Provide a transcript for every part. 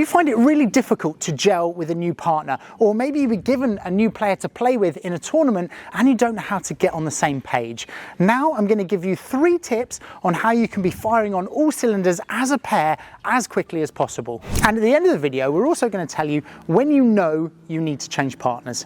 find it really difficult to gel with a new partner, or maybe you've been given a new player to play with in a tournament and you don't know how to get on the same page? Now I'm going to give you 3 tips on how you can be firing on all cylinders as a pair as quickly as possible. And at the end of the video, we're also going to tell you when you know you need to change partners.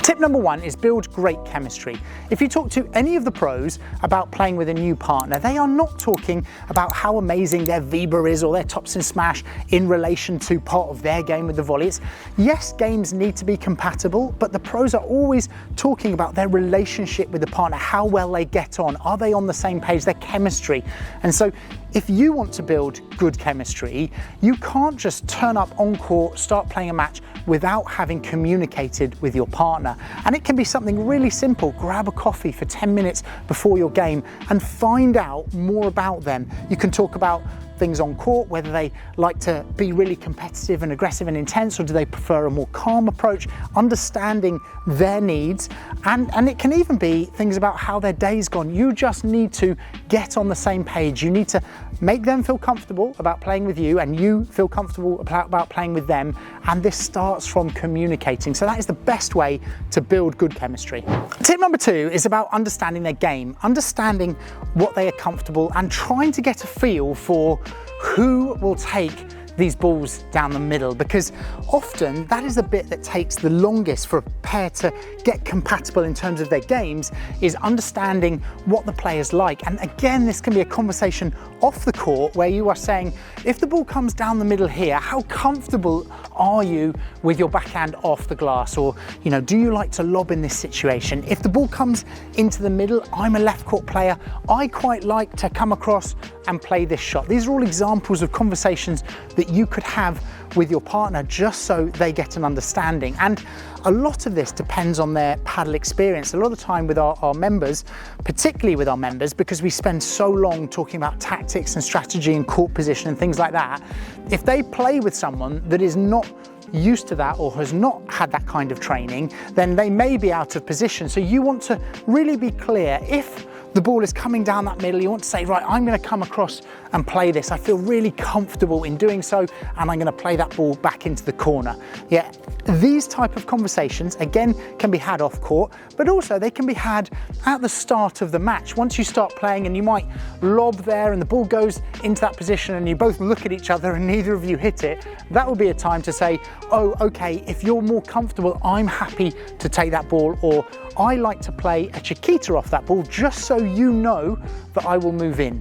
Tip number 1 is build great chemistry. If you talk to any of the pros about playing with a new partner, they are not talking about how amazing their Weber is or their topspin smash in relation to part of their game with the volley. Yes, games need to be compatible, but the pros are always talking about their relationship with the partner, how well they get on, are they on the same page, their chemistry. And so if you want to build good chemistry, you can't just turn up on court, start playing a match without having communicated with your partner. And it can be something really simple. Grab a coffee for 10 minutes before your game and find out more about them. You can talk about things on court, whether they like to be really competitive and aggressive and intense, or do they prefer a more calm approach, understanding their needs. And it can even be things about how their day's gone. You just need to get on the same page. You need to make them feel comfortable about playing with you, and you feel comfortable about playing with them. And this starts from communicating. So that is the best way to build good chemistry. Tip number 2 is about understanding their game, understanding what they are comfortable and trying to get a feel for who will take these balls down the middle, because often that is the bit that takes the longest for a pair to get compatible in terms of their games, is understanding what the players like. And again, this can be a conversation off the court where you are saying, if the ball comes down the middle here, how comfortable are you with your backhand off the glass? Or, you know, do you like to lob in this situation? If the ball comes into the middle, I'm a left court player, I quite like to come across and play this shot. These are all examples of conversations that you could have with your partner just so they get an understanding. And a lot of this depends on their paddle experience. A lot of the time with our members, particularly with our members, because we spend so long talking about tactics and strategy and court position and things like that, if they play with someone that is not used to that or has not had that kind of training, then they may be out of position. So you want to really be clear. If the ball is coming down that middle, you want to say, right, I'm going to come across and play this. I feel really comfortable in doing so, and I'm going to play that ball back into the corner. Yeah, these type of conversations, again, can be had off court, but also they can be had at the start of the match. Once you start playing and you might lob there and the ball goes into that position and you both look at each other and neither of you hit it, that will be a time to say, oh, okay, if you're more comfortable, I'm happy to take that ball, or I like to play a Chiquita off that ball, just so you know that I will move in.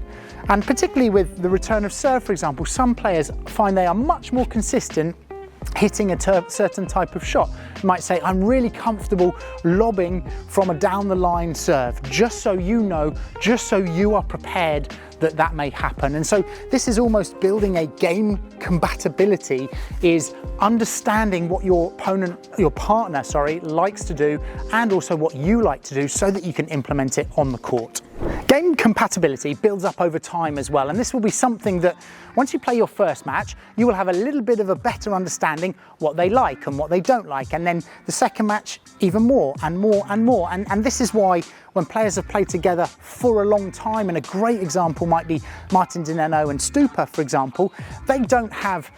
And particularly with the return of serve, for example, some players find they are much more consistent hitting a certain type of shot. You might say, I'm really comfortable lobbing from a down the line serve, just so you know, just so you are prepared that that may happen. And so this is almost building a game compatibility, is understanding what your partner, likes to do, and also what you like to do, so that you can implement it on the court. Game compatibility builds up over time as well, and this will be something that once you play your first match, you will have a little bit of a better understanding what they like and what they don't like, and then the second match even more and more and more. And this is why when players have played together for a long time, and a great example might be Martin Dineno and Stupa, for example, they don't have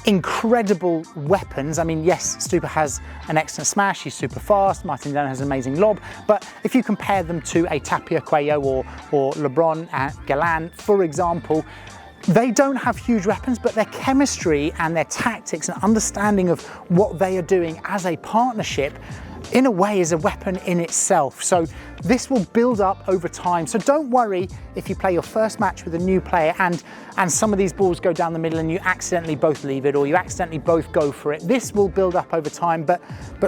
incredible weapons. I mean, yes, Stupa has an excellent smash, he's super fast, Martin Dineno has an amazing lob, but if you compare them to a Tapia Cuello or LeBron and Galan, for example, they don't have huge weapons, but their chemistry and their tactics and understanding of what they are doing as a partnership, in a way, is a weapon in itself. So this will build up over time. So don't worry if you play your first match with a new player and some of these balls go down the middle and you accidentally both leave it, or you accidentally both go for it. This will build up over time, but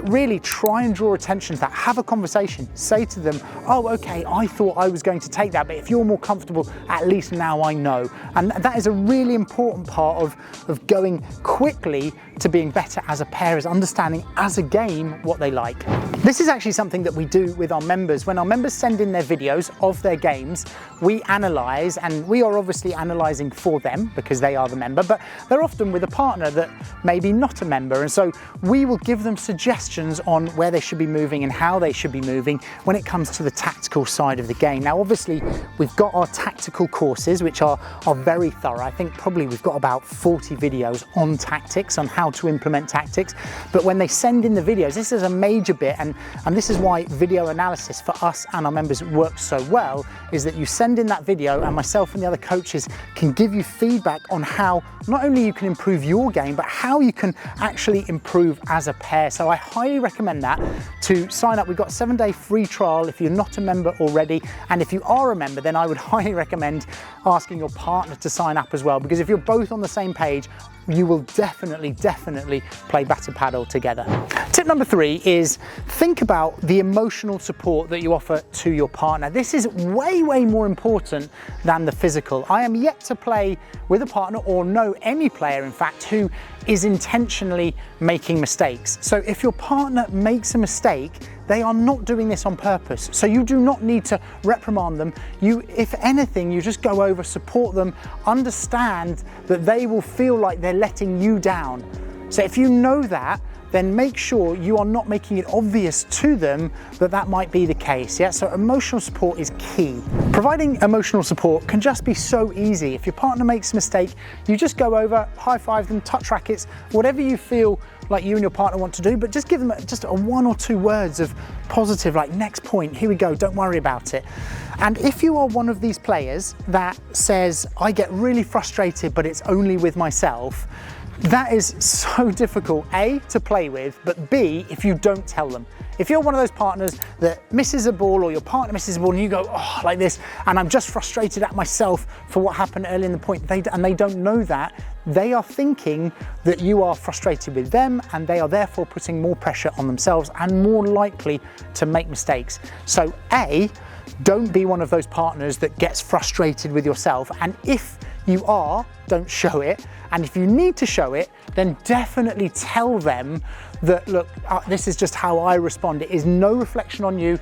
really try and draw attention to that. Have a conversation. Say to them, oh, okay, I thought I was going to take that, but if you're more comfortable, at least now I know. And that is a really important part of going quickly to being better as a pair, is understanding as a game what they like. This is actually something that we do with our members. When our members send in their videos of their games, we analyze, and we are obviously analyzing for them because they are the member, but they're often with a partner that maybe not a member. And so we will give them suggestions on where they should be moving and how they should be moving when it comes to the tactical side of the game. Now, obviously, we've got our tactical courses, which are very thorough. I think probably we've got about 40 videos on tactics, on how to implement tactics. But when they send in the videos, this is a major bit, and this is why video analysis for us and our members works so well, is that you send in that video and myself and the other coaches can give you feedback on how not only you can improve your game, but how you can actually improve as a pair. So I highly recommend that to sign up. We've got a 7-day free trial if you're not a member already. And if you are a member, then I would highly recommend asking your partner to sign up as well, because if you're both on the same page, you will definitely play better paddle together. Tip number 3 is think about the emotional support that you offer to your partner. This is way more important than the physical. I am yet to play with a partner, or know any player in fact, who is intentionally making mistakes. So if your partner makes a mistake, they are not doing this on purpose. So you do not need to reprimand them. If anything, you just go over, support them, understand that they will feel like they're letting you down. So if you know that, then make sure you are not making it obvious to them that that might be the case. Yeah, so emotional support is key. Providing emotional support can just be so easy. If your partner makes a mistake, you just go over, high five them, touch rackets, whatever you feel like you and your partner want to do, but just give them just a 1 or 2 words of positive, like next point, here we go, don't worry about it. And if you are one of these players that says, I get really frustrated, but it's only with myself, that is so difficult, A, to play with, but B, if you don't tell them. If you're one of those partners that misses a ball, or your partner misses a ball and you go, oh, like this, and I'm just frustrated at myself for what happened early in the point, and they don't know that, they are thinking that you are frustrated with them, and they are therefore putting more pressure on themselves and more likely to make mistakes. So A, don't be one of those partners that gets frustrated with yourself, and if you are, don't show it. And if you need to show it, then definitely tell them that, look, this is just how I respond. It is no reflection on you.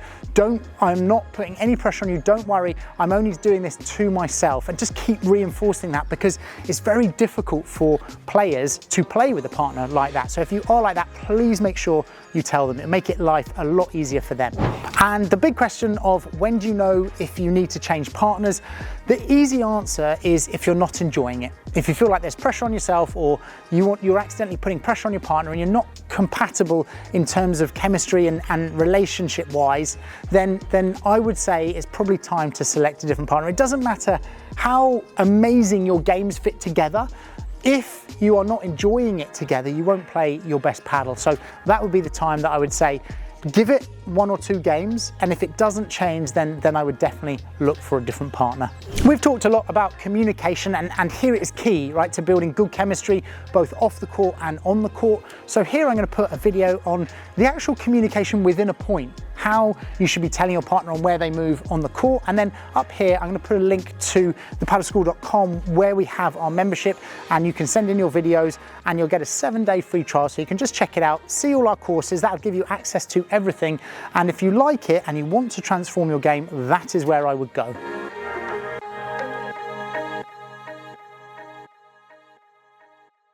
I'm not putting any pressure on you. Don't worry. I'm only doing this to myself. And just keep reinforcing that, because it's very difficult for players to play with a partner like that. So if you are like that, please make sure you tell them. It'll make life a lot easier for them. And the big question of when do you know if you need to change partners? The easy answer is if you're not enjoying it. If you feel like there's pressure on yourself, or you're accidentally putting pressure on your partner and you're not compatible in terms of chemistry and relationship wise, then I would say it's probably time to select a different partner. It doesn't matter how amazing your games fit together. If you are not enjoying it together, you won't play your best paddle. So that would be the time that I would say, give it 1 or 2 games, and if it doesn't change, then I would definitely look for a different partner. We've talked a lot about communication, and here it is key, right, to building good chemistry, both off the court and on the court. So here I'm going to put a video on the actual communication within a point, how you should be telling your partner on where they move on the court. And then up here, I'm going to put a link to thepadelschool.com where we have our membership, and you can send in your videos and you'll get a 7-day free trial. So you can just check it out, see all our courses. That'll give you access to everything. And if you like it and you want to transform your game, that is where I would go.